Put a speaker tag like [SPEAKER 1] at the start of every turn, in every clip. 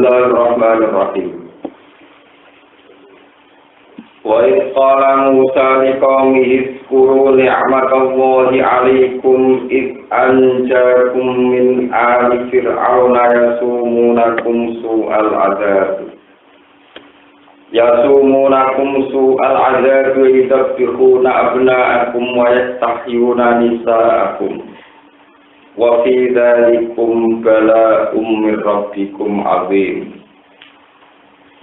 [SPEAKER 1] Bismillahirrahmanirrahim. Wa idh qala Musa liqaumihi izkuru ni'matallahi 'alaikum id anjakum min ali fir'auna yasumunakum su'al 'adzab wa yudabbighuna abna'akum wa yastahyuna nisa'akum wa fi dzalikum bala'um min rabbikum 'adzim.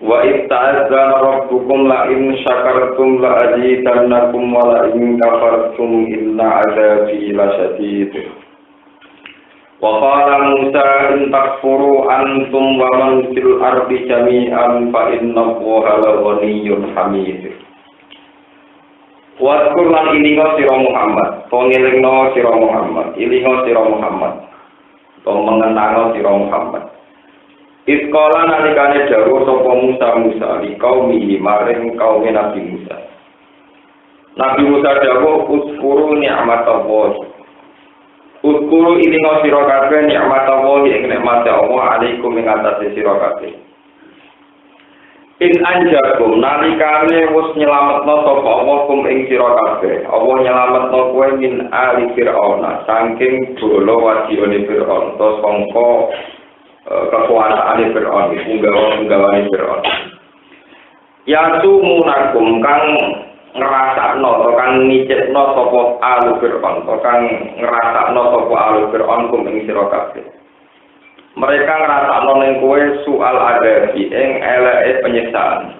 [SPEAKER 1] Wa ista'adzana rabbukum la in syakartum la azidannakum wa la in kafartum inna 'adzabi lasyadid. Wa qala Musa in takfuru antum wa man fil ardi jami'an fa inna Allaha laghaniyyun hamid. Wa qur'an ilinga sira Muhammad, pengelingno sira Muhammad, ilinga sira Muhammad, mengenang sira Muhammad. Iskola nalikane dawuh sapa Musa li qaumi maring kaum Nabi Musa. Nabi Musa dawuh uskuru ni'matallah. Uskuru ilinga sira kabeh ni'matallah ing nikmate Allah alaikum ing atase sira kabeh. In anjakum nalikane wis nyelametno sapa Allah kum ing sira kabeh. Allah nyelametno kowe min ali Fir'auna saking bolo wadione Fir'aun to sangka kekuasaan Fir'aun, punggawa-punggawane Fir'aun. Yasumunakum kang ngrasakno atau kang ngicipno sapa alu Fir'aun, atau kang ngrasakno sapa alu Fir'aun kum ing sira kabeh. Mereka ngrasakno ning kowe soal adabi ing eleke penyiksaan.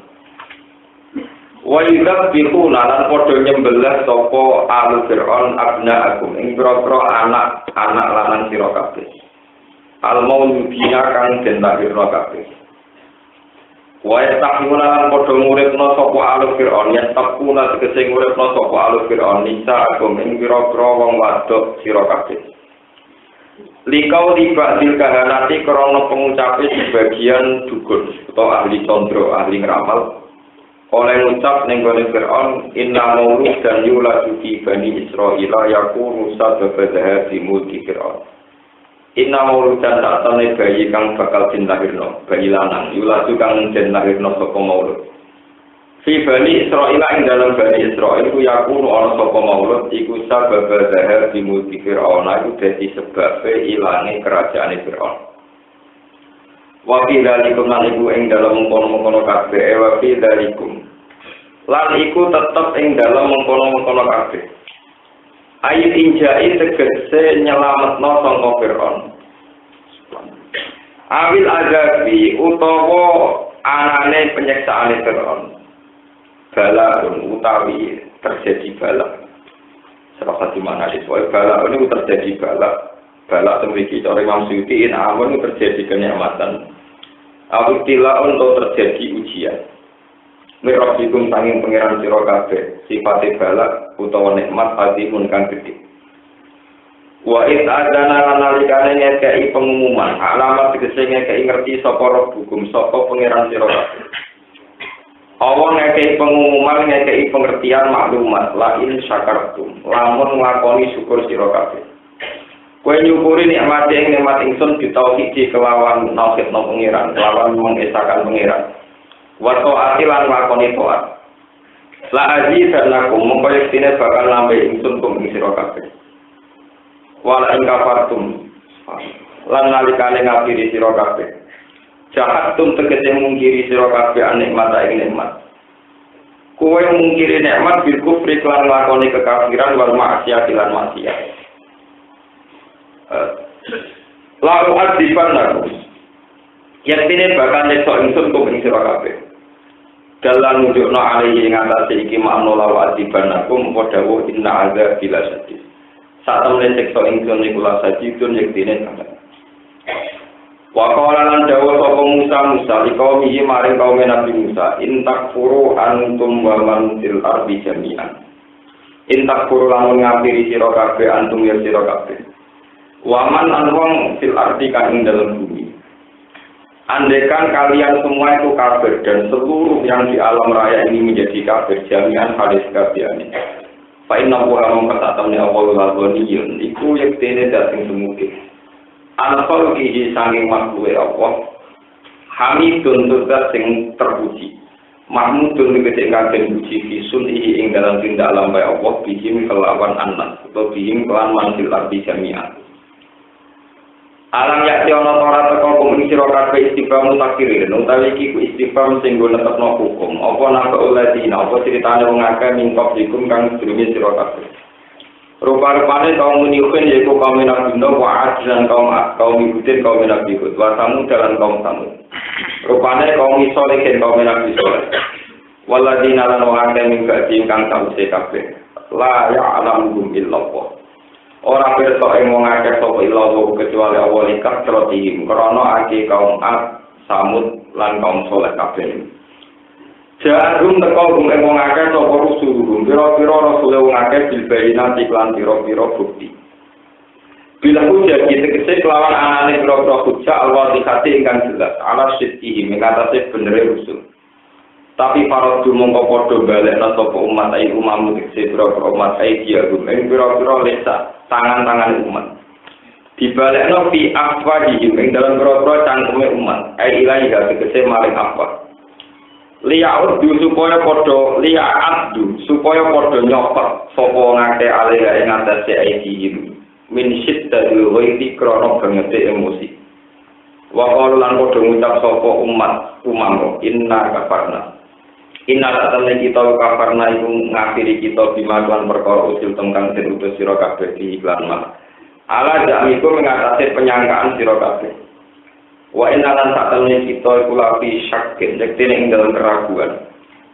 [SPEAKER 1] Wa yudabbihu lan padha nyembelih sapa alu Fir'aun abna'akum ing pira-pira anak lanang sira kabeh. Al-mauludina kang den lahirna kabeh. Wa yastahyuna lan padha nguripna sapa alu Fir'aun, yattaquna tegese nguripna sapa alu Fir'aun nisa agum ing pira-pira wong wadok sira kabeh. Likau dibadil kahanati krana pengucape sebagian dukun utawa ahli condro, ahli ngeramal oleh ngucap ning gone Fir'aun inna maulud dan yuladu fi bani Israila yakunu sababa di mulki Fir'aun. Inna maulud dan satane bayi kang bakal den lahirno, bayi lanang yuladu kang den lahirno saka maulud. Fi bani Israila ing dalam bani Israil ku yakunu ana sapa maulud iku sababa zahar di mulki Fir'aun iku dadi sebabe ilange kerajaan Fir'aun. Wa fi dzalikum lan iku ing dalam mengkono-mengkono kabeh wa fi dzalikum lan iku tetep ing dalam mengkono-mengkono kabeh. Ayat injai tegese nyelametno sangka Fir'aun. Awil azabi utawa anane penyiksaan Fir'aun. Bala'un utawi terjadi balak. Serasa di mana disebut balak ini terjadi balak. Balak memiliki cara Imam Suyuti in amun terjadi kenikmatan. Awil tilaun atau terjadi ujian. Mirrofikum sanging pengiran sira kabeh sifate balak utawa nikmat hatimun kang gedhe. Wa id adana nalikane ngekeki pengumuman alamat tegese ngekeki ngerti sapa hukum sapa pengiran sira kabeh. Allah ngekeki pengumuman ngekeki pengertian maklumat lain syakartum lamun nglakoni syukur sira kabeh. Kowe nyukuri nikmate ing nikmat ingsun ditauhid kelawan tauhidna pengiran kelawan mengesakan pengiran. Wato atilan lakoni toat. La aji dan lakum mongko yektine bakal nambe ingsun kum ing sira kabeh. Wala ing kafartum lan nalikane ngapiri sira kabeh. Jahatum tegese mungkiri sira kabeh nikmat ing nikmat. Kowe mungkiri nikmat bil kufri lan lakoni kekafiran wal maksiat lan maksiat. Lalu adiban lakum. Yektine bakal nyekso ingsun kum ing sira kabeh. Dalam nunjukno alaihi ing atase iki makna lawa adibanakum padha inna azza bila sadid. Satemene siksa ingsun niku la sadidun yektine kangen. Wa qala lan dawuh sapa Musa liqaumihi maring kaum Nabi Musa in takfuru antum wa man fil ardi jami'an. In takfuru lamun ngapiri sira kabeh antum ya sira kabeh. Wa man anwang fil ardi kang ing dalem bumi. Andaikan kalian semua itu kafir dan seluruh yang di alam raya ini menjadi kafir jami'an hadis kafiane. Fa inna huwa mengkatakan ya Allah al-ghaniyun iku yektene dateng semuge. Anfal kihi sanging makhluk Allah Hamidun tugas sing terpuji. Mahmudun tegese kagem puji fisun ing dalam tindak lambai Allah bihim kelawan anas atau bihim kelawan mansil arti jami'ah. Alam yakti ana ora teko kum sira kabeh istiqam takirin utawi iki ku istiqam sing go netepno hukum apa napa oleh dina apa critane wong akeh mingkop dikum kang sedurunge sira kabeh. Rupa-rupane kaum muniukin yaitu kaum Nabi wa dan kaum Ibutin kaum Nabi Hud wa Samud dan kaum Samud. Rupane kaum Solihin kaum Nabi Soleh. Waladina lan wong akeh mingga ingkang sawise kabeh. La ya'lamuhum illallah. Ora pirsa ing wong akeh sapa illallah kecuali Allah likat terotihim krana akeh kaum Ad, Samud lan kaum Soleh kabeh. Jadum teko gum wong akeh sapa rusuluhum pira-pira rasul wong akeh bilbayina iklan pira-pira bukti. Bila hujjah tegese kelawan anane pira-pira hujjah Allah dikati ingkang jelas ala sidqihi mengatasi benere rusul. Tapi para dumongko padha balekna sapa umat ai umam tegese pira-pira umat ai dia gum pira-pira lesa tangan-tangan umat. Dibalekno fi afwadi ing dalam pira-pira cangkeme umat ai ilahi tegese maring apa. Liyaud supaya padha nyopot sapa ngake alih ing atase aidihim min syiddatil ghairi krana bangete emosi wa qalu lan padha ngucap sapa umam inna kafarna kita kafarna iku ngafiri kita bimakan perkara usul tengkang den utus sira kabeh di iklan mah ala jamiku mengatasi penyangkaan sira kabeh. Wa inalan satemene kita iku lapi syakin yektene ing dalam keraguan.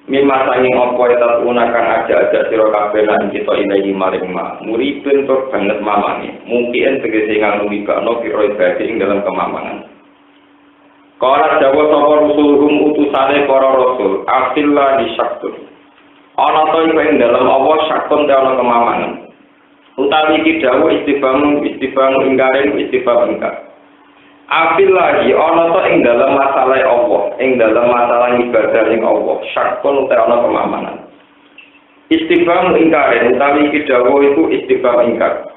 [SPEAKER 1] Mimma sanging apa eta unakan aja-aja sira kabeh lan kita ilahi maring ma. Muripun tur banget mamane. Mungkin tegese nganu ibakno pira ibade ing dalam kemamangan. Kala dawa sapa rusuluhum utusane para rasul, afillah di syakun. Ana to iku ing dalam apa syakun te ana kemamangan. Utawi iki dawuh istifham ingkare istifham ingkar. Afil lagi ana to ing dalam masalah Allah, ing dalam masalah ibadah ing Allah, syakun utawa ana pemahaman. Istifham ingkar utawi iki dawuh iku istifham ingkar.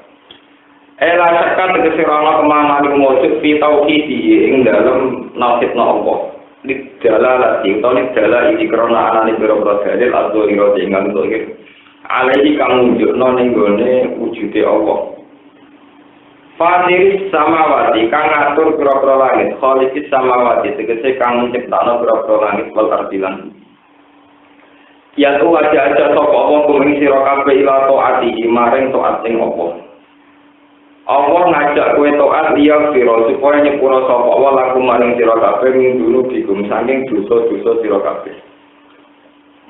[SPEAKER 1] Ela syakka tegese ana pemahaman mujud fi tauhidi ing dalam nasibna Allah. Didalalati utawa didalal iki krana anane pira-pira dalil adzhira ingkang zahir. Alaihi kang nunjukno ning gone wujude Allah. Fatiris samawati kang ngatur pira-pira langit, khaliqis samawati tegese kang menciptakno pira-pira langit wal ardilan. Ya tu aja-aja sapa wong kuwi sira kabeh ila taati maring taat sing apa. Allah ngajak kowe taat liya sira supaya nyepura sapa wa lakum maring sira kabeh ngunduru digum saking dosa-dosa sira kabeh.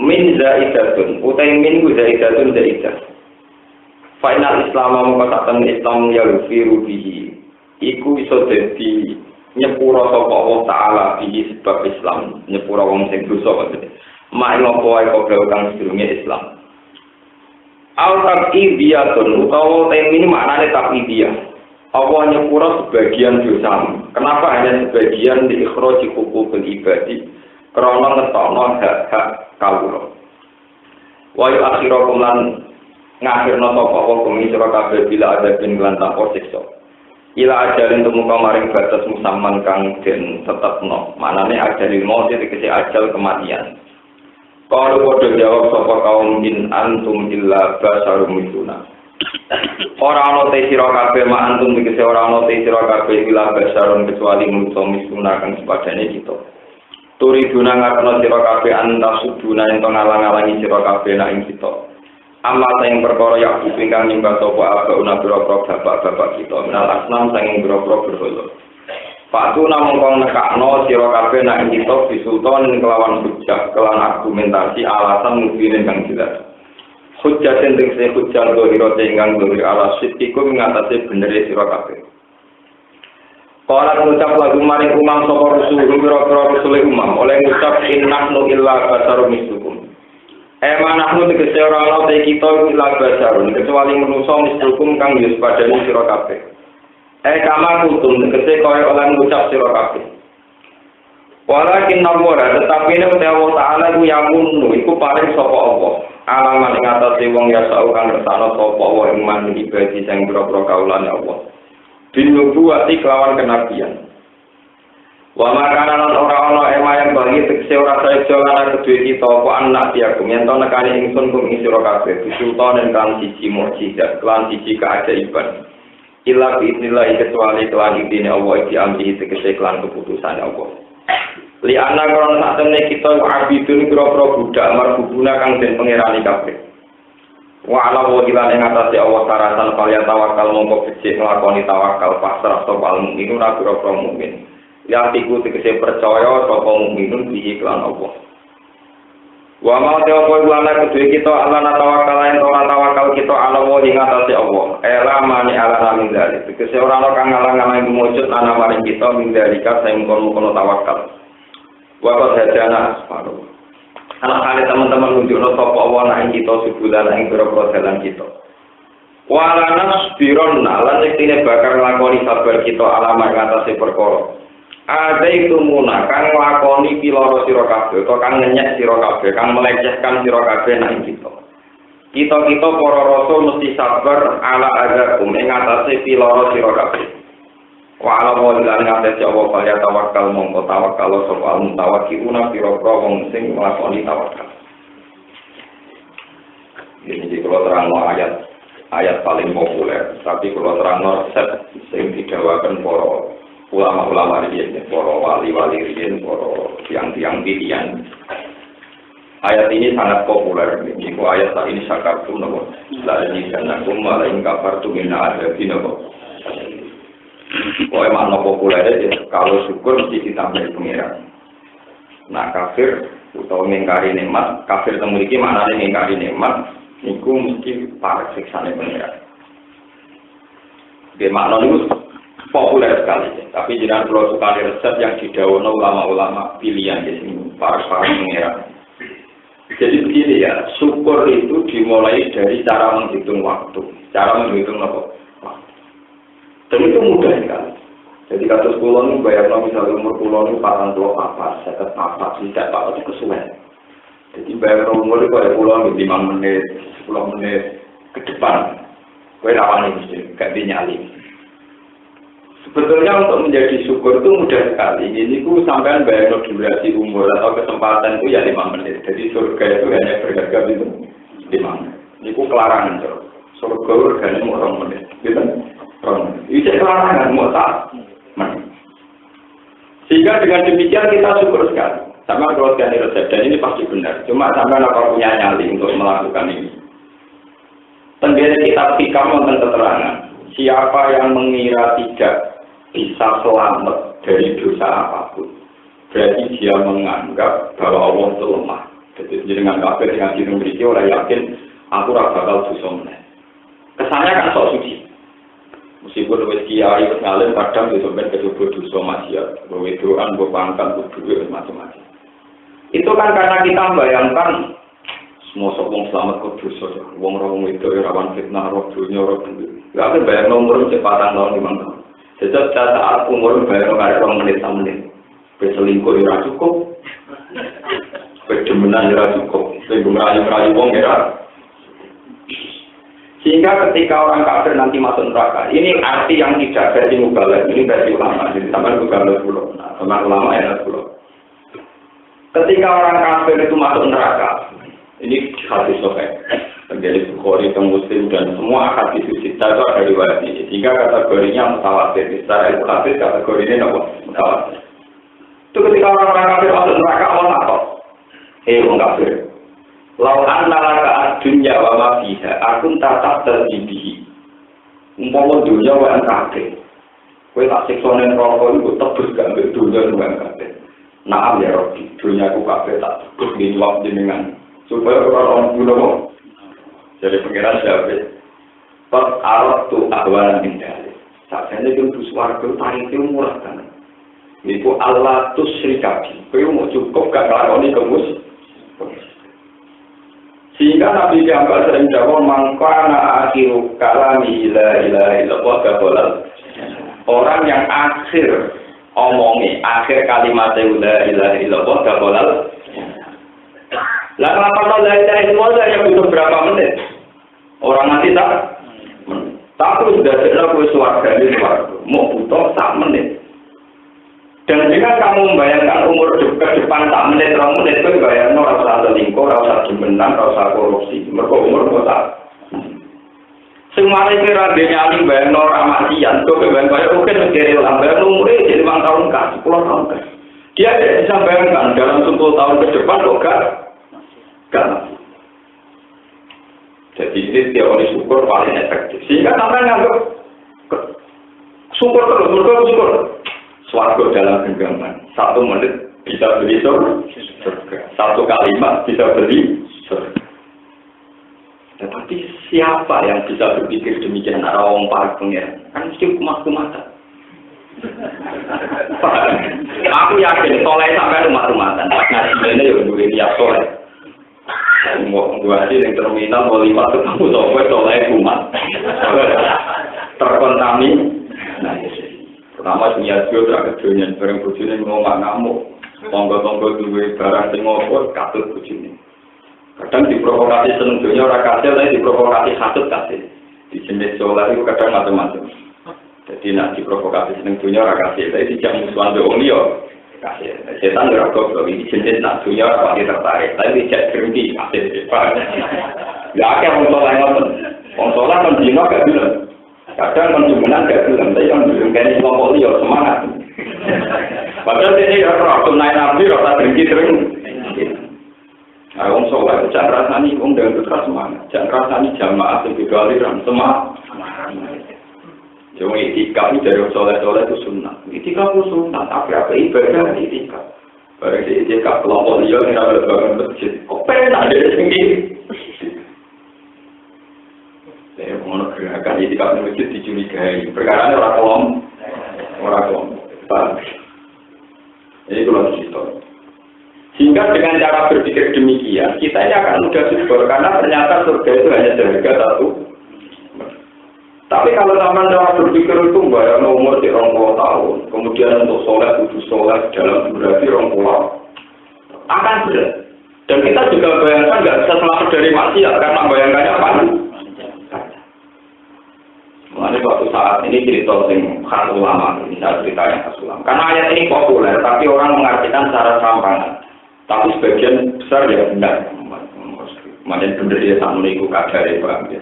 [SPEAKER 1] Min zaidatun utai min zaidatun zaidah. Final Islam mengatakan Islam yang firubihi iku iso dadi nyepura sapa Allah taala bihi sebab Islam nyepura wong sing dosa maksudnya mak ngopo ae kok kang sedurunge Islam al taqidiyatun utawa ini maknane taqidiyah Allah nyepura sebagian dosa kenapa hanya sebagian di ikhraji hukukul ibadi krana ngetokno hak-hak kawula wa yu'akhirukum lan ngakhirna sapa apa kumi sira kabeh bila ada bin lan tanpa siksa ila ajalin tumuka maring batas musamman kang den tetepno manane ajalil maut tegese ajal kematian kalau padha jawab sapa kaum in antum illa basarum mituna ora ana te sira kabeh ma antum tegese ora ana te sira kabeh illa basarun kecuali manusa mituna kang sepadane kita turi guna ngarepno sira kabeh anta suduna ento ngalang-alangi sira kabeh nek kita amal yang perkara yang ingkang nyembah sapa abauna boro-boro bapak-bapak kita menal asnam sanging boro-boro berhala. Paktu namung kang nekakno sira kabeh nek kita bisultan kelawan hujjah kelawan argumentasi alasan mungkin kang jelas. Hujjah sing hujjah dohira ingkang dohir ala sitiku ngatasi bener sira kabeh. Kala ngucap lagu maring umam sapa rasul boro-boro rasul umam oleh ngucap innahnu illa basarum mislukum. Manahnu tegese ora ana te kita ila basarun kecuali manusa mislukum kang wis padane sira kabeh. Kama kutum tegese kaya oleh ngucap sira kabeh. Walakin namora tetapi nek Allah taala ku yamun iku paring sapa Allah. Alaman ing atase wong ya sau kang ngersakno sapa wa ing man ibadi sing pira-pira kaulane Allah. Binubuwati kelawan kenabian. Wa makanan lan ora ana ema yang bagi tekse ora saeja lan kedue kita apa anak diakum yen to nekani ingsun kum ing sira kabeh bisultan kan siji mukjizat lan siji keajaiban illa biidznillah kecuali kelan idine Allah iki amri tegese kelan keputusan Allah li ana krono satene kita abidun kira-kira budak marbubuna kang den pangerani kabeh wa ala wa ila ing atase Allah taratan kaliya tawakal mongko becik nglakoni tawakal pasrah sapa mukmin ora kira-kira mukmin ya tiku tegese percaya sapa mukminun iki lan Allah. Wa ma ta'ala lana kedue kita Allah tawakal yen ora tawakal kita ala wa ing atase Allah. Ela mani ala min dari. Tegese ora ana kang ngalang-alang mujud ana maring kita min dari ka sing kono tawakal. Wa qad hadana asfaru. Ana kali teman-teman nunjukno sapa Allah nang kita subulan ing pira-pira dalan kita. Wa lana spironna lan yektine bakal nglakoni sabar kita alama ing atase perkara. Ada itu muna kang lakoni piloro sira kabeh utawa kang ngenyek sira kabeh kang melecehkan sira kabeh nang kita. Kita para rasul mesti sabar ala azakum ing atase piloro sira kabeh. Wa ala walilan ngatasi Allah kaya tawakal mongko tawakal sapa mutawakkiluna pira-pira wong sing nglakoni tawakal. Ini kalau terang ayat paling populer, tapi kalau terang set sing didawakan para ulama-ulama riyen, para wali-wali riyen, para tiang-tiang pilihan. Ayat ini sangat populer. Ini ayat tak ini syakartum napa. La ilaha wa la kafartum min adzabin napa. Kok makna populer ya kalau syukur mesti ditambahi pengiran. Nah kafir utawa mengingkari nikmat, kafir temu iki maknane mengingkari nikmat niku mesti para siksane pengiran. Ge makna niku populer sekali, tapi jangan perlu sekali resep yang didhawuhna ulama-ulama pilihan di sini, para pengira. Jadi begini ya, syukur itu dimulai dari cara menghitung waktu, cara menghitung waktu. Dan itu mudah sekali. Jadi kasus pulau ini bayarnya misalnya umur pulau ini 44, 54, tidak apa itu kesuwen. Jadi bayar umur itu bayar pulau ini 5 menit, 10 menit ke depan. Kue rawan ini, gak dinyali. Sebetulnya untuk menjadi syukur itu mudah sekali. Ini ku sampean bayar durasi umur atau kesempatan itu ya 5 menit. Jadi surga itu hanya berharga itu 5 menit. Ini ku kelarangan tuh. Surga harganya mau 2 menit. Gitu? Itu kelarangan mau tak menit. Sehingga dengan demikian kita syukur sekali. Sama kalau sekali resep dan ini pasti benar. Cuma sampean apa punya nyali untuk melakukan ini. Tentunya kita pikir tentang keterangan. Siapa yang mengira tidak bisa selamat dari dosa apapun, berarti dia menganggap bahwa Allah itu lemah. Jadi dengan kafir yang dimiliki orang yakin aku ora bakal dosa meneh. Kesannya kan sok suci. Meskipun wis kiai wis ngalim kadang yo sampeyan kecoba dosa maksiat, wedoan, pangkat, duwe macam-macam. Itu kan karena kita membayangkan semua wong selamat kok dosa, wong itu rawan fitnah, roh dunya, roh duwe. Gak ada bayar umur cepatan tahun 5 tahun. Sejak saat umur bayar karek 2 menit 3 menit. Berselingkuh ora cukup. Berdemenan ora cukup. Sing ngerayu wong ora. Sehingga ketika orang kafir nanti masuk neraka, ini arti yang tidak versi mubalagh, ini versi ulama. Jadi sampai mubalagh dulu. Nah, sama ulama enak dulu. Ketika orang kafir itu masuk neraka, ini hadis sahih. Terjadi Bukhari, Muslim dan semua hadis kita itu ada riwayat ini. Sehingga kategorinya mutawatir. Secara ilmu hadis kategorinya apa? Mutawatir. Itu ketika orang-orang kafir masuk neraka, Allah takut. Orang kafir. Lau anna laka ad-dunya wa ma fiha, akun tatap terbibihi. Umpama dunya wa kafir. Kowe tak siksa ning neraka iku tebus gak mbek dunya wa kafir. Naam ya Rabbi, dunya ku kafir tak tebus dinyuwap jenengan. Supaya orang bunuh. Jadi pengiran siapa? Pak Arab tu awalan indahnya. Saatnya itu suarga tarik itu murah kan. Itu Allah tu serikati. Kau mau cukup gak ngelakoni kemus. Sehingga Nabi Muhammad sering jawab mangkana akhiru kalami la ilaha illallah kabolal. Orang yang akhir omongi akhir kalimat la ilaha illallah kabolal. Lah kalau la ilaha illallah yang butuh berapa menit? Orang mati tak? Tak perlu sudah jelas suarga ini suarga. Mau butuh 1 menit. Dan Dengan kamu membayangkan umur ke depan tak menit, 2 menit itu bayangkan rasa selingkuh, rasa gemenan, rasa korupsi. Mereka umur kota. Semua itu radenya ini bayangkan orang matian. Itu bayangkan mungkin menjadi lambat umurnya jadi 5 tahun kan, 10 tahun kan. Dia tidak bisa bayangkan dalam 10 tahun ke depan kok gak mati. Jadi ini teori syukur paling efektif. Sehingga sampai nganggap syukur terus, syukur. Swarga dalam genggaman. 1 menit bisa beli surga. 1 kalimat bisa beli surga. Tetapi siapa yang bisa berpikir demikian? Orang paling pengen. Kan mesti kumat-kumatan. Aku yakin soleh sampai rumah-rumatan. Nah, sebenarnya ya dulu dia soleh. Mau gua sih yang terminal mau 5 ketemu soleh kumat. Terkontaminasi. Pertama punya juga teragak dunia, barang bujune ngomong ngamuk, tonggo-tonggo duwe barang sing ngopo katut bujune. Kadang diprovokasi seneng dunia ora kasil, tapi diprovokasi katut kasil. Di jenis solar itu kadang macam-macam. Jadi nak diprovokasi seneng dunia ora kasil, tapi dijak musuhan do wong liya kasil. Setan ora goblok iki jenis nak dunia ora pati tertarik, tapi dijak berhenti kasil. Ya akeh wong soleh ngoten. Wong soleh men dino gak bilang. Kadang konsumenan gak bilang, tapi yang bilang kayaknya kelompok liya semangat. Padahal ini waktu naik nabi, rasa berhenti. Nah, orang soleh, jangan rasanya, orang dengan putra semangat. Jangan rasanya jamaah segitu aliran, semangat. Cuma itikaf ini dari soleh-soleh itu sunnah. Itikaf itu sunnah, tapi apa ibadah itikaf. Barang di itikaf, kelompok liya yang ada bangun masjid. Kok pernah ada sendiri? Saya mau gerakan itikaf di masjid dicurigai. Perkara orang kolom. Ini kalau cerita. Sehingga dengan cara berpikir demikian, kita ini akan mudah syukur karena ternyata surga itu hanya seharga 1. Tapi kalau zaman cara berpikir itu bayar umur di 20 tahun, kemudian untuk sholat kudus sholat dalam durasi 20 akan berat. Dan kita juga bayangkan nggak bisa selamat dari maksiat karena bayangkannya apa? Mengenai suatu saat ini cerita yang khas ulama, ini saya ceritanya khas ulama. Karena ayat ini populer, tapi orang mengartikan secara serampangan. Tapi sebagian besar ya benar. Macam benar dia sama itu kadar ya Pak.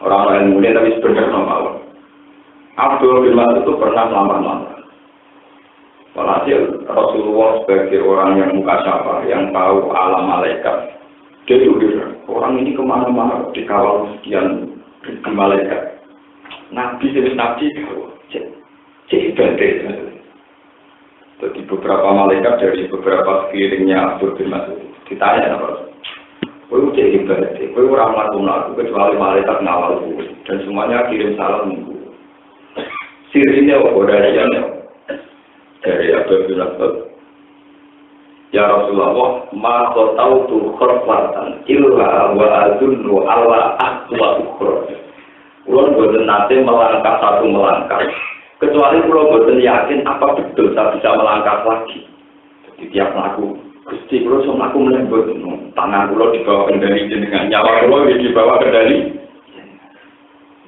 [SPEAKER 1] Orang lain mulia tapi sebenarnya normal. Abdul bin Mas'ud itu pernah melamar-lamar. Walhasil Rasulullah sebagai orang yang mukasyafah, yang tahu alam malaikat, dia juga orang ini kemana-mana dikawal sekian ribu malaikat. Nabi kalau cek bandel. Jadi beberapa malaikat dari beberapa sekelilingnya Abdul bin Mas'ud ditanya apa? Kau cek ibadah, kau orang melakukan kecuali malaikat ngawal dan semuanya kirim salam minggu. Sirinya dari Abdul bin Mas'ud. Ya Rasulullah, ma tahu tu khurfatan illa wa adunnu ala aqwa ukhra. Kulo boten nate melangkah satu melangkah. Kecuali kulo boten yakin apa betul saya bisa melangkah lagi. Jadi tiap mlaku, Gusti kulo sok mlaku meneh boten. Tangan kulo dibawa kendali jenengan, nyawa kulo dibawa kendali.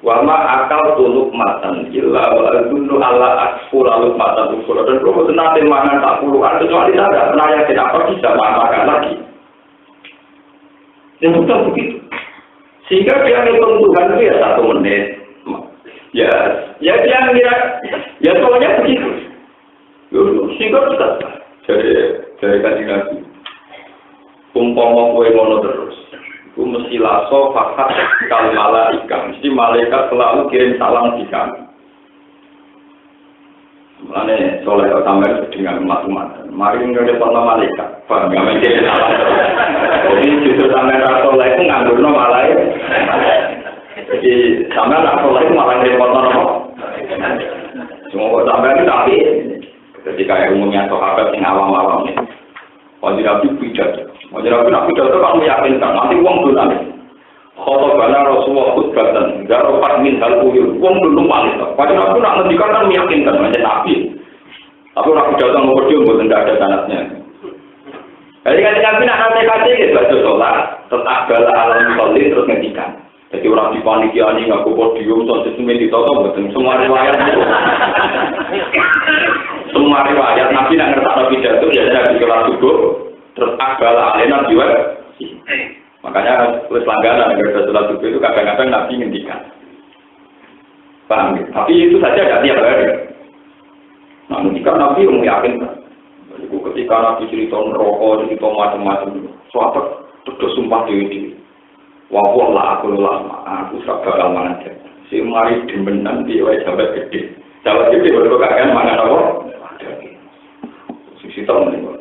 [SPEAKER 1] Wa ma akal tuluk matan illa wa adunnu ala aqwa matan ukhra. Dan kulo boten nate mangan tak puluhan kecuali saya tidak pernah yakin apa bisa makan lagi. Yang betul begitu. Sehingga dia ngitung Tuhan itu ya 1 menit. Ya dia ngira, ya soalnya begitu. Sehingga kita dari kaji Nabi. Umpama kowe ngono terus. Ku mesti laso fakat kal malaika. Mesti malaikat selalu kirim salam di kami. Mulane soleh sampeyan dengan umat-umat. Mari ngene para malaikat. Paham ya mesti salam. Jadi justru sampeyan ra soleh itu nganggo malaikat. Jadi sampeyan ra soleh itu malah repot apa? Semua sampeyan itu tapi ketika umumnya sahabat yang awam-awam ini. Wajib Nabi pidato. Wajib Nabi pidato kan meyakinkan nanti uang dolan. Khotbana Rasulullah khutbatan darofat min halquyul wong belum paling padahal aku nak ngendikan kan meyakinkan macam Nabi tapi orang pidato mau berdiam buat tidak ada sanatnya jadi kan Nabi nak nanti gitu baca sholat tetap bala alam sholat terus ngendikan jadi orang di panitia ini ngaku podium soal sesuatu ditoto betul semua riwayat Nabi Nabi nak ngertakno pidato ya Nabi sholat subuh terus akbala alena jiwa. Makanya wis langganan agar sholat subuh itu kadang-kadang Nabi ngendikan. Paham ya? Tapi itu saja tidak tiap hari. Nah, ketika Nabi yakin, ketika Nabi cerita neraka, cerita macam-macam, suatu terus sumpah dewi. Wah, aku bakal mangan. Si mari demenan di wae sahabat gede. Sahabat gede baru kakek mangan apa? Sisi tahun ini.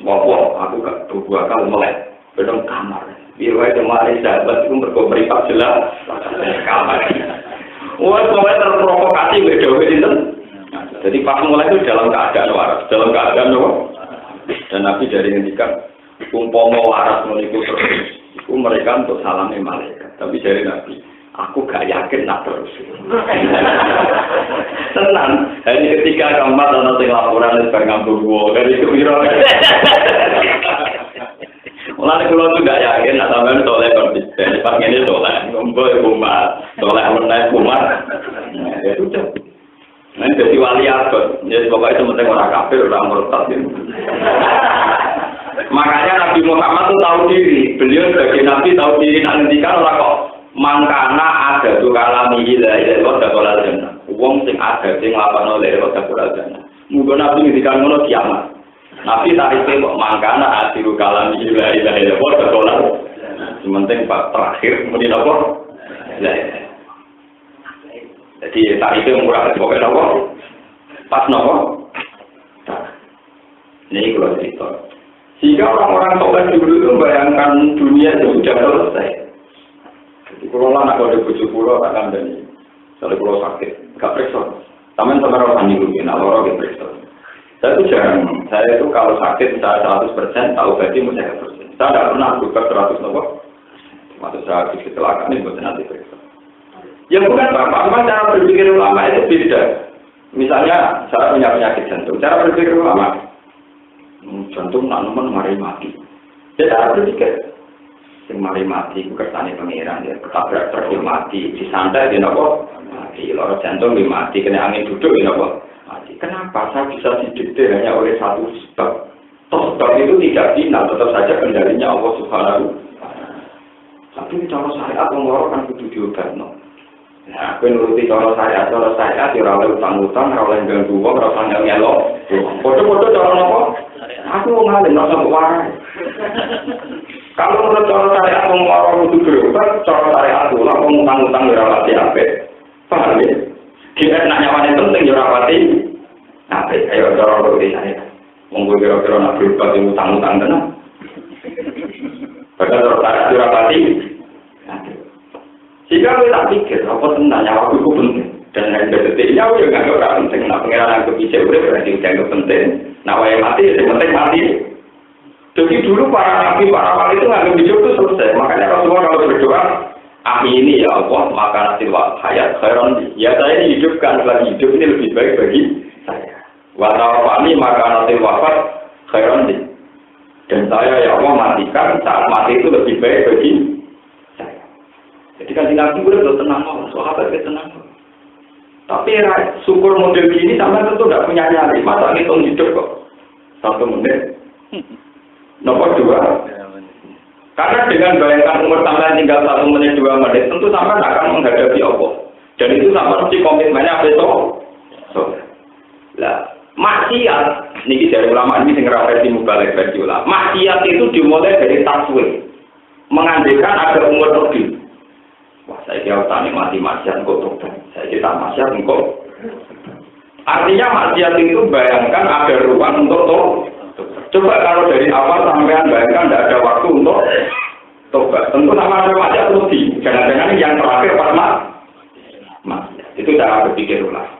[SPEAKER 1] Wah, aku gak dua kali melek. Bedong kamar. Di wae kemarin sahabat itu berkomunikasi jelas. Kamar. Wah, sampai terprovokasi beda-beda itu. Jadi pas mulai itu dalam keadaan waras, dalam keadaan dan Nabi dari ngendikan umpama waras meniku terus, itu mereka untuk salami malaikat. Tapi dari Nabi, aku gak yakin nak terus. Tenang, hanya ketika kamar dan nanti laporan itu ngambung dari itu biro. Mulai kalau tu gak yakin, nak sampai soleh konsisten. Pas ini soleh, ngumpul kumat, soleh menaik kumat. Itu cak. Nah, jadi wali abad, jadi pokoknya itu penting orang kafir, orang murtad. Makanya Nabi Muhammad itu tahu diri, beliau sebagai Nabi tahu diri, nantikan orang kok mangkana ada tuh kalami ilah ilah dakwal jannah. Wong sing ada sing lapan oleh ilah dakwal jannah. Mungkin Nabi ngendikan ngono kiamat. Nabi tarifnya kok mangkana asiru kalami ilah ilah dakwal. Sementing pak terakhir muni apa? Ilah. Jadi tarifnya murah, pokoknya nopo, pas nopo. Ini kalau cerita. Sehingga orang-orang soleh dulu itu bayangkan dunia itu sudah selesai. Jadi kalau lah nak ada bujuk pulau akan dari, kalau pulau sakit, gak periksa. Taman sama orang ini mungkin, kalau orang periksa. Saya itu jarang. Saya itu kalau sakit saya 100% tahu berarti mesti 100%. Saya tidak pernah buka 100 nopo. Maksud saya habis kecelakaan ini buat nanti periksa. Ya bukan Bapak, cuma cara berpikir ulama itu beda. Misalnya, saya punya penyakit jantung. Cara berpikir ulama, jantung nak nemen mari mati. Ya cara berpikir, yang mari mati, kersane pengiran, dia ketabrak truk mati, disantai dia nopo mati, lorot jantung dia mati, kena angin duduk dia nopo mati. Kenapa saya bisa didikte hanya oleh satu sebab? Toh sebab itu tidak final, tetap saja kendalinya Allah Subhanahu. Tapi cara syariat orang kan kudu diobatno. Nah, aku nuruti cara saya, tidak oleh utang-utang, tidak oleh ganggu uang, tidak oleh ngelok. Foto-foto cara apa? Aku mau ngalih, tidak sampai warai. Kalau menurut cara saya, aku mau orang itu berobat, cara saya aku lah, aku utang-utang, tidak rapati apa. Paham ya? Dia nak nyawanya penting, tidak rapati apa. Ayo, cara nuruti saya. Mungkin kira-kira nak berobat, utang-utang, tenang. Bahkan cara saya, tidak rapati. Jika kita tak pikir, apa tentang nyawa itu penting dan lain sebagainya, aku juga nggak penting. Nah, pengiran yang kebijak udah berarti dianggap penting. Nah, yang mati, yang penting mati. Jadi dulu para nabi, para wali itu nggak hidup itu selesai. Makanya Rasulullah kalau berdoa, ini ya Allah, maka nanti hayat khairan. Ya saya dihidupkan, lagi hidup ini lebih baik bagi saya. Watawafani maka nanti wafat khairan. Dan saya ya Allah matikan saat mati itu lebih baik bagi. Jadi kan Nabi udah tenang, sahabat dia tenang. Tapi syukur model gini sama tentu tidak punya nyali. Masa ngitung hidup kok 1 menit, nomor 2. Karena dengan bayangkan umur sampai tinggal 1 menit 2 menit, tentu sampai akan menghadapi Allah. Dan itu sampai mesti komitmennya besok. Lah, maksiat, niki dari ulama ini sing ngrafesi mubalik versi ulama. Maksiat itu dimulai dari taswir, mengandekan ada umur lebih. Wah, saya kira tani mati maksiat kok tobat. Saya kira maksiat kok. Artinya maksiat itu bayangkan ada ruang untuk tobat. Coba kalau dari awal sampean bayangkan tidak ada waktu untuk tobat. Tentu sama ada maksiat rugi. Jangan-jangan yang terakhir pas maksiat. Itu cara berpikir ulama.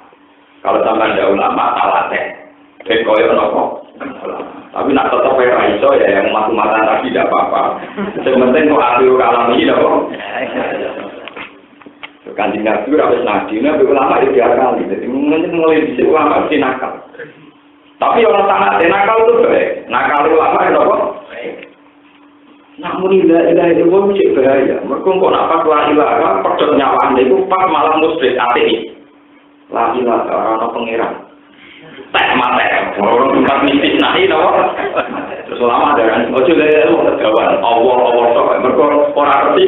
[SPEAKER 1] Kalau sampai ada ulama alatnya, koyo nopo. Tapi nak tetap iso ya yang matu-matan tadi tidak apa-apa. Yang penting kok akhir kalam ini nopo. Kanjeng Nabi harus nabi, nabi ulama itu diakali. Jadi mulai di ulama mesti nakal. Tapi orang sangat nakal itu baik. Nakal ulama itu apa? Namun ilah itu mesti bahaya. Mereka kok nak la ilaha pedot nyawaan itu pas malah musyrik ateis. La ilaha orang pengiran. Tek mate. Orang tempat mistis nahi napa? Terus lama ada kan. Ojo lelu kegawan. Allah tok mergo ora ngerti.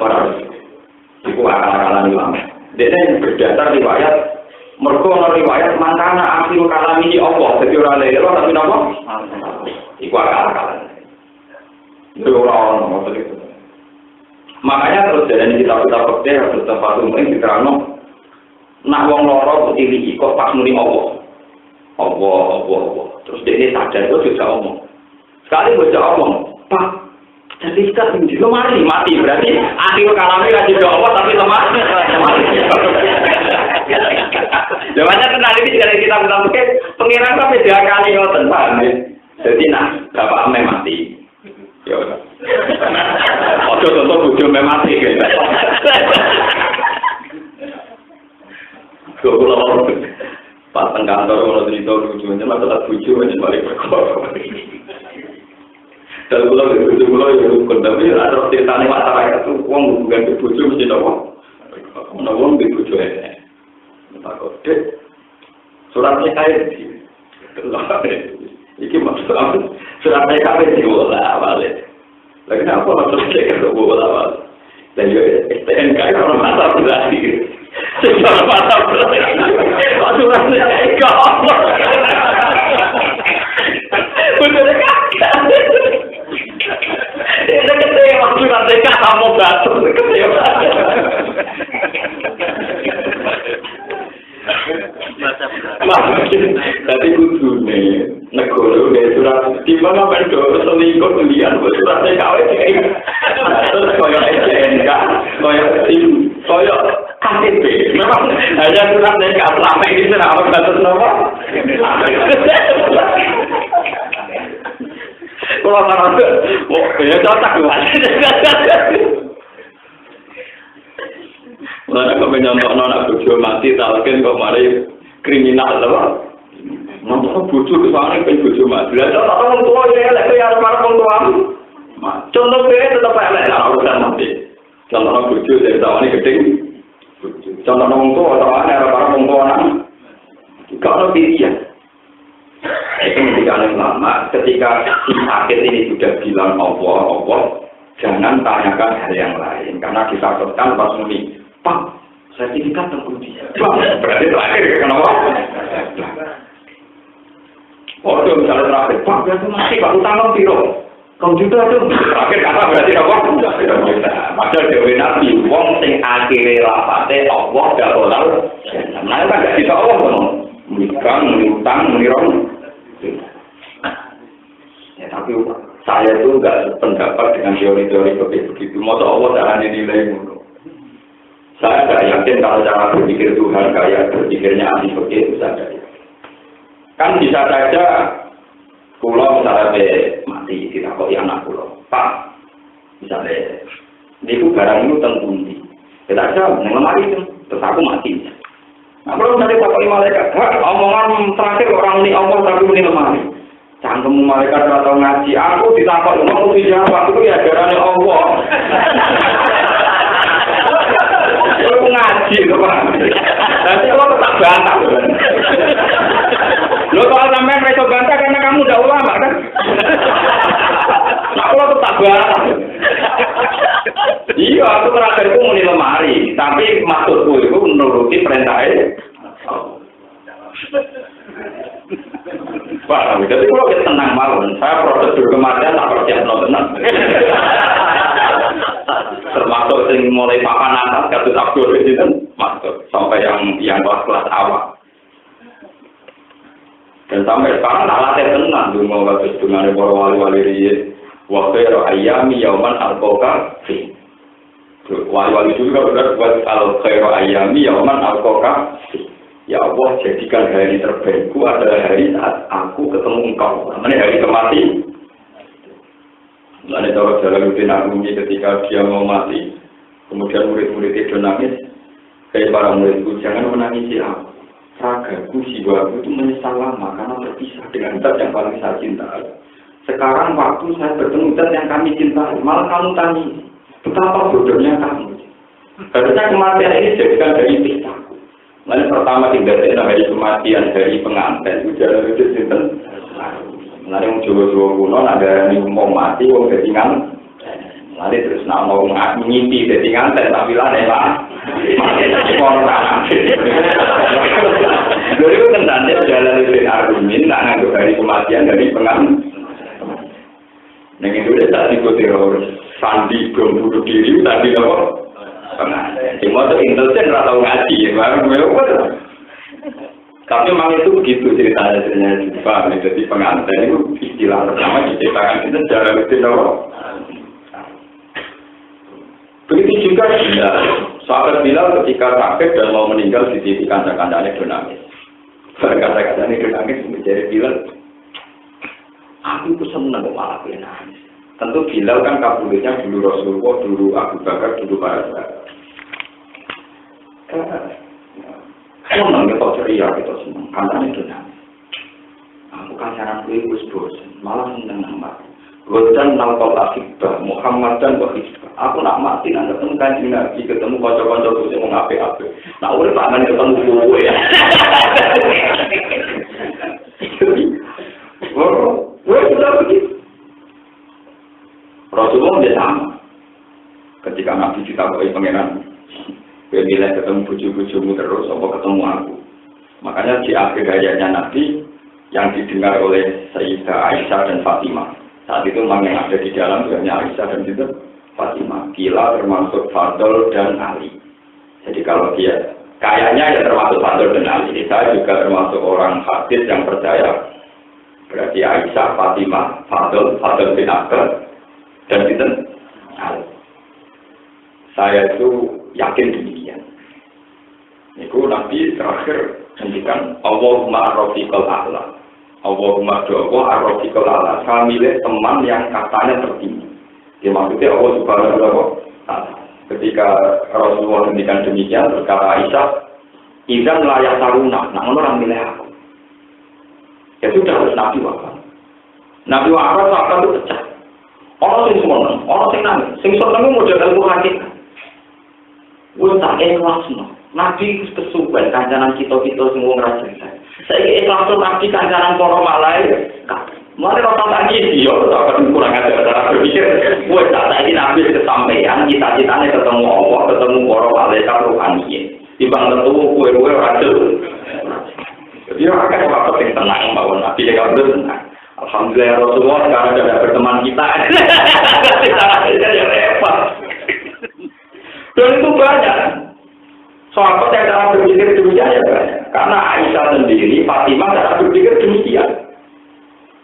[SPEAKER 1] Ora ngerti. Iku akal-akalan ulama. Dene berdasar riwayat mergo ana riwayat mangkana akhir kalami Allah. Dadi ora lelu tapi napa? Iku akal-akalan. Itu orang ngotot itu. Makanya terus dari kitab-kitab fikih atau tempat umum diterangno nak wong loro dipilih kok pas muni Allah. Terus dia sadar itu sudah omong. Sekali baca omong, Pak, jadi kita tinggi lemari mati berarti akhir kalamnya kan juga Allah tapi lemari. Jawabannya kenal ini dari kitab-kitab fikih pengiran sampai 2 kali ngoten paham. Jadi nah, bapak ame mati. Ya udah. Ojo contoh bojo mati gitu. Kalau pas kantor kalau cerita lucunya lah tetap bojo aja balik perkara. Dan kalau bojo ya rukun tapi ada ceritanya masyarakat tuh uang bukan bojo mesti nopo. Nopo di bojo ya. Takut deh. Suratnya kayak iki maksudnya suratnya kayak dibola balik. Lagi apa maksudnya kalau bola balik? Dan juga STNK orang mata berarti. Secara mata berarti. Suratnya enggak apa. Bener kakak. Ini kecewa suratnya kakak mau batu. Kecewa. Tadi kudune negara udah surat di mana pendor selingkuh kuliah suratnya kawin terus koyo SNK koyo KTP memang hanya surat nikah selama ini sudah apa batas nomor kalau orang ya cocok mana kau menyontok nona bojo mati talken kok mari kriminal apa? Nonton bojo kesana kan bojo mati. Lah tak tahu tua ya lek ya arep wong tua. Contoh dia tetap elek lah udah mati. Contoh bojo dari tawane gedeng. Contoh wong tua tawane arep wong tua nang. Kalau pilihan. Itu ketika lama ketika sakit ini sudah bilang Allah, jangan tanyakan hal yang lain karena ditakutkan pas muni. Pak, sertifikat tunggu dia. Berarti terakhir kenapa? Oh, itu misalnya terakhir. Pak, berarti masih Pak utang piro? Kamu juga tuh terakhir kata berarti apa? Padahal dewe nabi, wong sing akhire lapate Allah gak oleh. Nah, kan gak bisa Allah ngono. Mikang, utang, mirong. Ya tapi saya tuh gak sependapat dengan teori-teori begitu. Masa Allah caranya nilai ngono. Saya tidak yakin kalau cara berpikir Tuhan kayak berpikirnya ahli fikih itu saja. Kan bisa saja pulau misalnya mati tidak kok yang anak pulau. Pak, misalnya itu barang itu tentu tidak ada yang lemari itu terus aku mati. Nah kalau misalnya pakai malaikat, omongan terakhir orang ini Allah tapi ini lemari. Cangkem malaikat atau ngaji, aku ditakut mau dijawab itu ya darahnya Allah. Aku ngaji loh Pak. Nanti kalau tetap bantah. Lo kalau sampai reso bantah karena kamu udah ulama kan? Nah kalau tetap bantah. Iya, aku terakhir itu muni lemari, tapi maksudku itu menuruti perintahnya. Pak, jadi kalau kita tenang mawon, saya prosedur kematian tak persiap tenang. Termasuk yang mulai papan atas kasus abdur itu kan masuk sampai yang kelas awal. Dan sampai sekarang alatnya tenang tuh mau kasus dengan para wali-wali riye. Waktu itu ayami yauman al-qoka fi. Wali-wali juga benar buat al-khairu ayami yauman al-qoka fi. Ya Allah jadikan hari terbaikku adalah hari saat aku ketemu engkau. Namanya hari kematian. Lalu cara Jalaluddin Arumi ketika dia mau mati, kemudian murid-murid itu nangis, kayak para muridku jangan menangisi aku. Ragaku, jiwaku itu menyesal lama karena terpisah dengan zat yang paling saya cintai. Sekarang waktu saya bertemu zat yang kami cintai, malah kamu tanya, betapa bodohnya kamu. Harusnya kematian ini jadikan dari pistaku. Lalu pertama tinggal hari kematian, hari pengantin, itu jalan itu sinten. Lalu yang Jawa-Jawa kuno ada yang mau mati, wong jadi nganten. Lalu terus nak mau ngimpi jadi nganten, tapi lah lah. Mati kono tanah. Lalu itu tentang jalan itu argumen, nak nganggo hari kematian, hari pengantin. Yang Indonesia tak diikuti teroris, sandi bom bunuh diri, tadi apa? Pengantin. Cuma itu intelijen nggak tahu ngaji, baru. Tapi memang itu begitu ceritanya juga. Jadi pengantin itu istilah pertama diciptakan itu secara rutin. Begitu juga Bilal. Sahabat Bilal ketika sakit dan mau meninggal di sisi kancah-kancahnya dinamis. Kancah-kancahnya dinamis menjadi Bilal. Aku itu senang malah nangis. Tentu Bilal kan kabulnya dulu Rasulullah, dulu Abu Bakar, dulu para sahabat. Senang kita ceria, kita senang. Kancahnya dinamis. Aku kancaran gue bosan, malah senang nambah. Godan nalkol akhibah, Muhammad dan Wahibah. Aku nak mati, nak ketemu kanjeng Nabi, ketemu kocok-kocok itu mau ngape-ngape. Nah, udah tangan ketemu gue ya. Gue sudah begitu. Rasulullah dia sama. Ketika Nabi ditakuti pangeran, gue bilang ketemu buju-bujumu terus, apa ketemu aku. Makanya di akhir hayatnya Nabi, yang didengar oleh Sayyidah Aisyah dan Fatimah. Saat itu memang yang ada di dalam hanya Aisyah dan juga Fatimah. Gila termasuk Fadl dan Ali. Jadi kalau dia kayaknya ya termasuk Fadl dan Ali. Saya juga termasuk orang hadis yang percaya. Berarti Aisyah, Fatimah, Fadl bin Abbas dan itu Ali. Saya itu yakin demikian. Itu Nabi terakhir menghentikan Allahumma ar-rafiqal a'la. Allahumma doa ar-rafiqal a'la. Saya milih teman yang katanya tertinggi. Ya maksudnya Allah subhanahu wa ta'ala. Ketika Rasulullah menghentikan demikian, berkata Aisyah, "Idzan layak taruna." Nah, orang milih aku. Ya sudah harus Nabi wafat. Nabi wafat sahabat itu pecah. Orang sing semono, orang sing nangis, sing seneng model ilmu hakikat. Wis tak ikhlasno. Nabi wis kesuwen kancanan kita-kita sing wong ra cerita. Saiki ikhlasno Nabi kancanan para malaikat. Mari rasa lagi yo tak kurang ada cara berpikir. Wis tak saiki Nabi kesampaian cita-citane ketemu Allah, ketemu para malaikat rohani. Timbang ketemu kowe-kowe ora jelas. Jadi akan waktu yang tenang bahwa Nabi dia kabur tenang. Alhamdulillah Rasulullah sekarang sudah berteman kita. Kita ya repot. Dan itu banyak. Sahabat yang cara berpikir demikian ya banyak. Karena Aisyah sendiri, Fatimah cara berpikir demikian.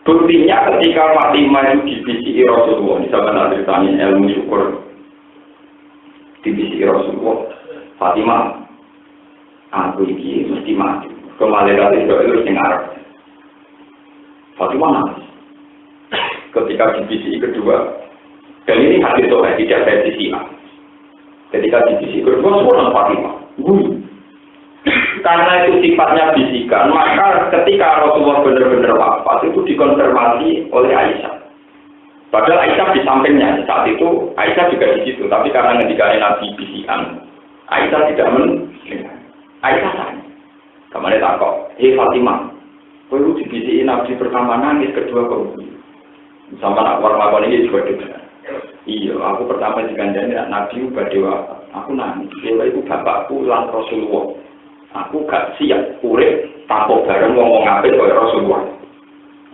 [SPEAKER 1] Buktinya ketika Fatimah itu dibisiki Rasulullah, misalkan ceritanya ilmu syukur dibisiki Rasulullah, Fatimah, aku ini mesti mati. Kembali dari itu dengar. Fatimah nangis. Ketika divisi kedua, dan ini hadis soal tidak versi A. Ketika divisi kedua, semua Fatimah. Karena itu sifatnya bisikan, maka ketika Rasulullah benar-benar wafat itu dikonfirmasi oleh Aisyah. Padahal Aisyah di sampingnya saat itu Aisyah juga di situ, tapi karena ketika Nabi bisikan, Aisyah tidak mendengar. Aisyah tanya. Kemarin tak kok, Fatimah, kau itu dibisikin Nabi pertama nangis, kedua kau sama nak warna ini juga juga. Iya, aku pertama digandani Nabi udah dewa, aku nangis. Dewa itu bapakku lan Rasulullah. Aku gak siap, urip tanpa bareng ngomong ngapit oleh Rasulullah.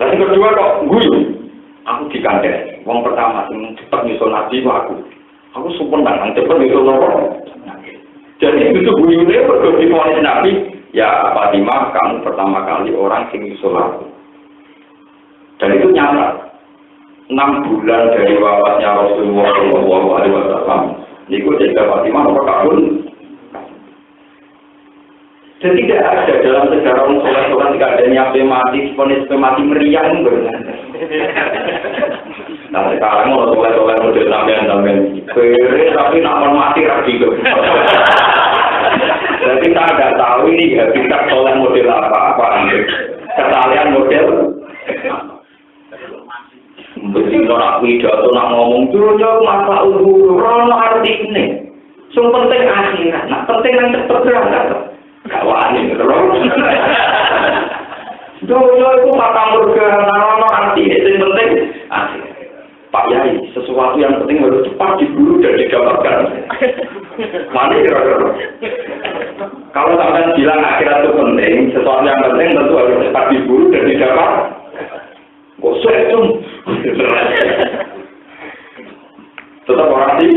[SPEAKER 1] Dan kedua kok, aku digandani. Wong pertama yang cepat nyusul Nabi itu aku. Aku sumpah nang cepat nyusul Nabi. Jadi itu guyune berdua di Nabi. Ya Fatimah, kamu pertama kali orang yang nyusul aku. Dan itu nyata. 6 bulan dari wafatnya Rasulullah SAW. Niku jadi Fatimah nomor tahun. Jadi tidak ada dalam sejarah sholat tidak ada nyape mati, ponis mati meriang benar. Nah sekarang mau sholat model sampean tapi nak mati rapi itu. Jadi kita tidak tahu ini ya kita sholat model apa. Kesalahan model. Betul nak pidato nak ngomong turun jauh masa rono arti ini. Yang penting akhirat, nak penting yang cepat berangkat. Kawan ini terus. Doyo itu mata murga, narono arti itu yang penting. Pak Yai, sesuatu yang penting harus cepat diburu dan didapatkan. Mana kira-kira? Kalau sampai bilang akhirat itu penting, sesuatu yang penting tentu harus cepat diburu dan didapat. Kok sulit tuh? Tetap orang sih.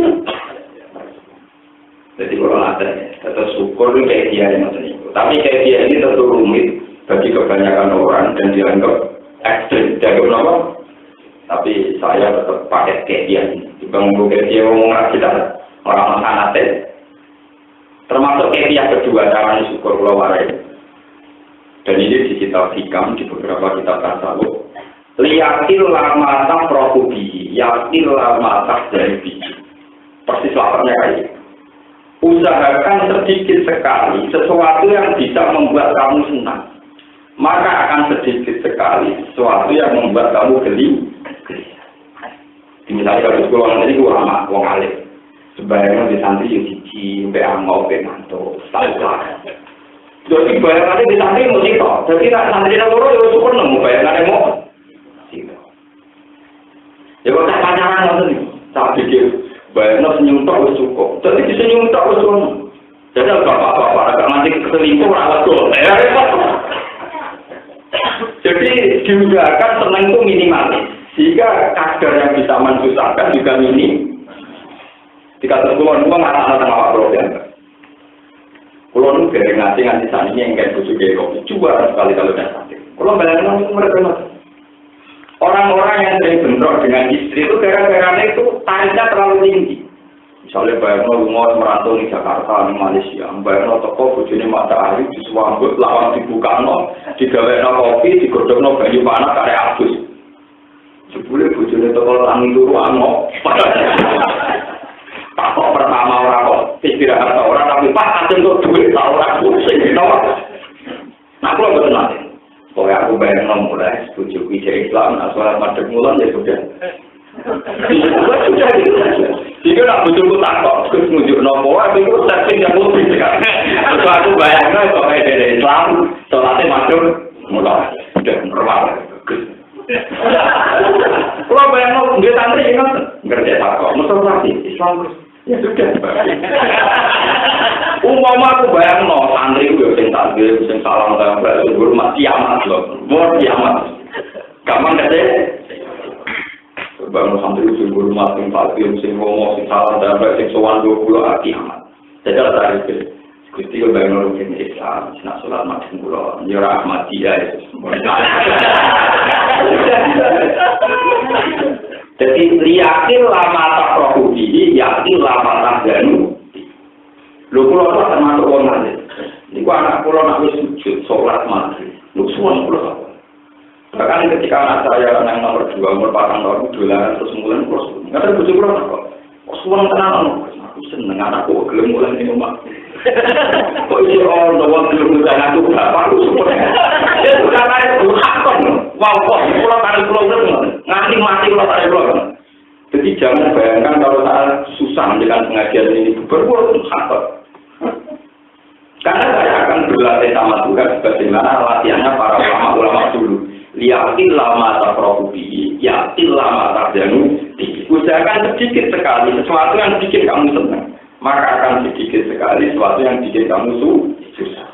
[SPEAKER 1] Jadi kalau ada, tetap syukur itu kayak dia yang macam itu. Tapi kayak dia ini tentu rumit bagi kebanyakan orang dan dianggap ekstrim. Dianggap apa? Tapi saya tetap pakai kayak dia ini. Dibanding kayak dia ngomong kita orang sangat termasuk kayak dia kedua caranya syukur pulau warai. Dan ini di kitab hikam di beberapa kitab tasawuf. Liyakil lama tak prokubi, yakil lama tak dari biji. Persis laparnya kayak gitu. Usahakan sedikit sekali sesuatu yang bisa membuat kamu senang, maka akan sedikit sekali sesuatu yang membuat kamu geli. Misalnya kalau sekolah ini gue lama, gue ngalih. Sebaliknya di santri yang siji, sampai angau, sampai mantu, tahu lah. Jadi bayangannya di santri mesti toh. Jadi nak santri nak loro ya syukur nemu bayangannya mau. Ya kalau tak pacaran nggak nih, tak pikir. Bayangnya senyum tak cukup. Jadi senyum tak cukup. Jadi bapak-bapak agak nanti keselingkuh rawat tuh. Jadi diusahakan senang itu minimalis. Sehingga kadar yang bisa mensusahkan juga minim. Jika terpulang ngarang-ngarang sama problem. Kalau nu dari ngasih sana ini yang kayak bujuk kopi, coba sekali kalau dah sakit. Kalau bayangkan mereka orang-orang yang sering bentrok dengan istri itu gara-gara itu tarifnya terlalu tinggi. Misalnya bayangno lunga merantau di Jakarta, di Malaysia, bayangno toko bojone matahari disuambut, lawang dibukano, digawekno kopi, digodhogno banyu panas kare abus. Jebule bojone toko tangi turu ano. Pak kok pertama ora kok istirahat ora tapi Pak ajeng kok duit ta ora pusing to. Nah kula boten nate. Pokoke aku bayangno mulai setuju ijazah Islam, sholat madhep mulan ya sudah. Jika nak betul takut, terus muncul nopo, aku itu setting yang lebih kan. Terus aku bayangkan kalau dari Islam, sholatnya madhep mulan, sudah normal. Kalau bayangkan dia santri ingat, ngerti takut, mesti mati Islam ya sudah. Umpama aku bayang no santri gue sing takbir, sing salam tempel, hormat kiamat loh, mau kiamat. Gampang deh. Bangun santri sing hormat, sing takbir, sing ngomong, sing salam tempel, sing sowan 20 kiamat. Jadi ada tarif. Gusti yo bayang no sing Islam, sing salat madhep kula, yo Ahmadiyah itu. Jadi yakin lama tak rohudi, yakin lama tak ganu. Lu pulau tak termasuk orang lain. Ini gua anak pulau nak sujud sholat maghrib. Lu semua pulau. Bahkan ketika anak saya yang nomor 2 umur 4 tahun dolaran terus mulai pulau. Nggak ada bujuk pulau apa. Oh semua tenang. Aku seneng anakku gelem mulai di rumah. Kok ini orang doang gelem mulai anakku berapa aku semua. Dia sudah naik hakon. Wow kok pulau tarik pulau belum. Nganti mati pulau tarik pulau. Jadi jangan bayangkan kalau saat susah dengan pengajian ini berbuat hakon. Karena saya akan berlatih sama Tuhan sebagaimana latihannya para ulama-ulama dulu. Liyatil lama taprohubi, yatil lama tardanu. Usahakan sedikit sekali sesuatu yang bikin kamu senang, maka akan sedikit sekali sesuatu yang bikin kamu susah.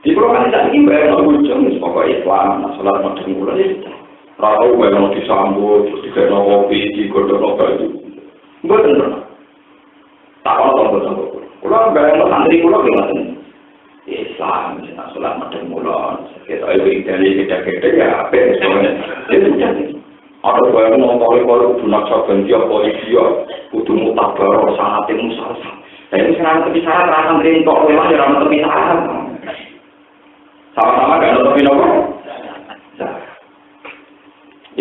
[SPEAKER 1] Di program ini bayar ujung, pokoknya Islam, sholat madhep mulan itu. Lalu bayar disambut, terus digawe kopi, digodhog baju. Gue tenang. Tak kalau tombol-tombol. Kalau bayar santri pulau gimana? Islam, sholat madhep mulan. Kita ini dari kita ya apa soalnya itu jadi. Ada bayar nonton kalau bunak saban dia polisi ya, kudu mutabar sangat musal. Tapi sekarang kebiasaan rasa merintok memang jarang kebiasaan. Sama-sama gak nonton apa?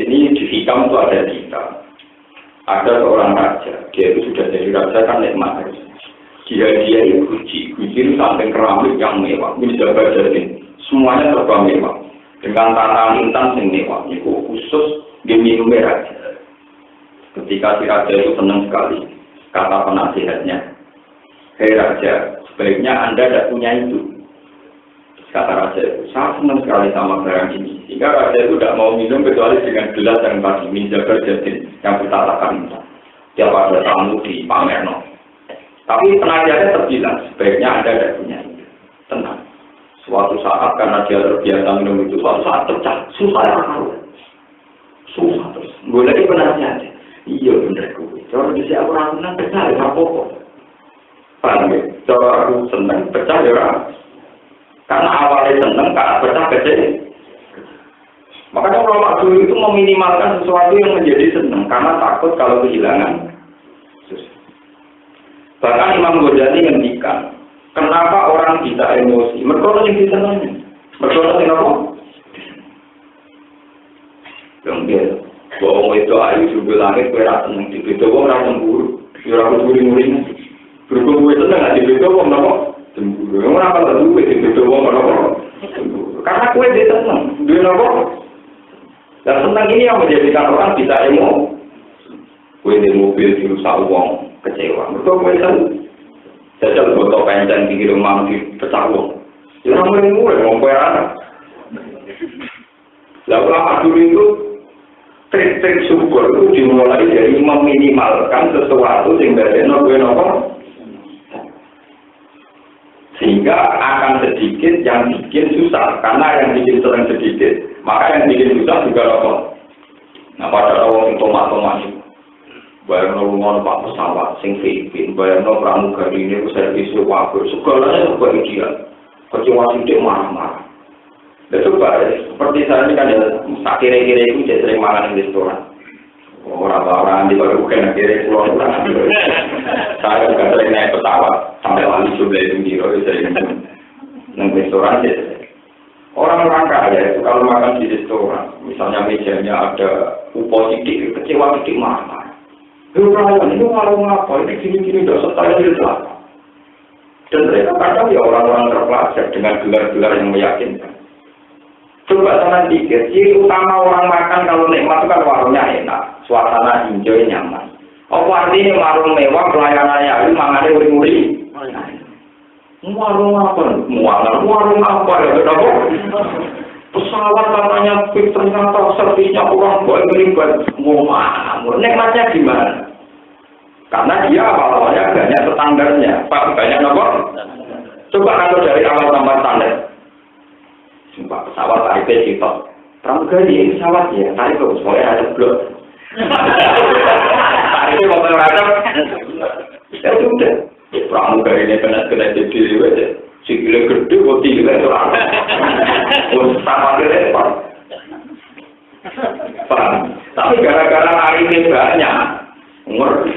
[SPEAKER 1] Ini di hikam itu ada hikam. Ada seorang raja, dia itu sudah jadi raja kan nikmat. Dia itu guci itu sampai keramik yang mewah. Ini jaga jadi semuanya serba mewah. Dengan tatanan intan yang mewah. Itu khusus dia minum raja. Ketika si raja itu senang sekali, kata penasihatnya, hei raja, sebaiknya Anda tidak punya itu. Kata raja itu, saya senang sekali sama barang ini. Sehingga raja itu tidak mau minum kecuali dengan gelas yang tadi, minjaga jatin, yang bertatakan. Tiap ada tamu di pamerno. Tapi penasihatnya terbilang, sebaiknya Anda tidak punya ini. Tenang. Suatu saat karena dia terbiasa minum itu, suatu saat pecah. Susah ya kalau. Susah terus. Gue lagi penasihatnya. Iya bener gue. Kalau di sini aku ragunan pecah ya apa-apa. Paham ya? Kalau aku senang pecah ya karena awalnya senang, karena pecah kecil. Makanya ulama dulu itu meminimalkan sesuatu yang menjadi senang, karena takut kalau kehilangan. Bahkan Imam Ghazali ngendikan, kenapa orang bisa emosi? Mereka yang disenangi. Mereka yang apa? Kemudian, bahwa itu ayu juga langit, kue rasa senang. Di situ orang cemburu. Orang cemburu-cemburu. Berhubung kue senang, di situ orang apa? Cemburu. Orang apa tahu kue di situ orang apa? Cemburu. Karena kue dia senang. Dia apa? Dan senang ini yang menjadikan orang bisa emosi. Kue di mobil dirusak uang. Kecewa, mereka kuesan jajal botol pencen di rumah di pecah uang. Jangan mulai mau kue anak. Lalu apa dulu itu trik-trik syukur itu dimulai dari meminimalkan sesuatu sehingga dia nopo sehingga akan sedikit yang bikin susah karena yang bikin sering sedikit maka yang bikin susah juga nopo. Nah pada orang itu tomat itu. Bayar nolungan pak pesawat, sing Filipin, bayar nol pramugari ini servis wakil, segalanya serba ideal. Kecuali sidik marah-marah. Dan coba seperti saya ini kan ya, tak kira-kira itu jadi sering makan di restoran. Orang-orang di bawah bukan kira pulau orang. Saya juga sering naik pesawat sampai wali jumlah itu di sering naik restoran jadi. Orang-orang kaya itu kalau makan di restoran, misalnya mejanya ada upo sidik, kecewa sidik marah. Ini warung apa? Ini gini-gini tidak setara di belakang. Dan mereka kadang ya orang-orang terpelajar dengan gelar-gelar yang meyakinkan. Coba sama pikir, ciri utama orang makan kalau nikmat itu kan warungnya enak, suasana enjoy nyaman. Apa artinya warung mewah, pelayanannya itu mangannya uri-uri? Warung apa? Warung apa ya? Pesawat katanya ternyata servisnya kurang baik, nikmatnya gimana? Karena dia awalnya banyak standarnya, Pak, banyak apa? Coba kalau dari awal tambah standar, sumpah pesawat tarifnya sitok, pramugari pesawat ya, tarif itu semuanya ada blok. Tarifnya mau beragam, ya sudah, pramugari ini kena jadi aja. Sikile gede kok tinggi itu orang. Sama repot. Paham? Tapi gara-gara hari ini banyak, ngerti.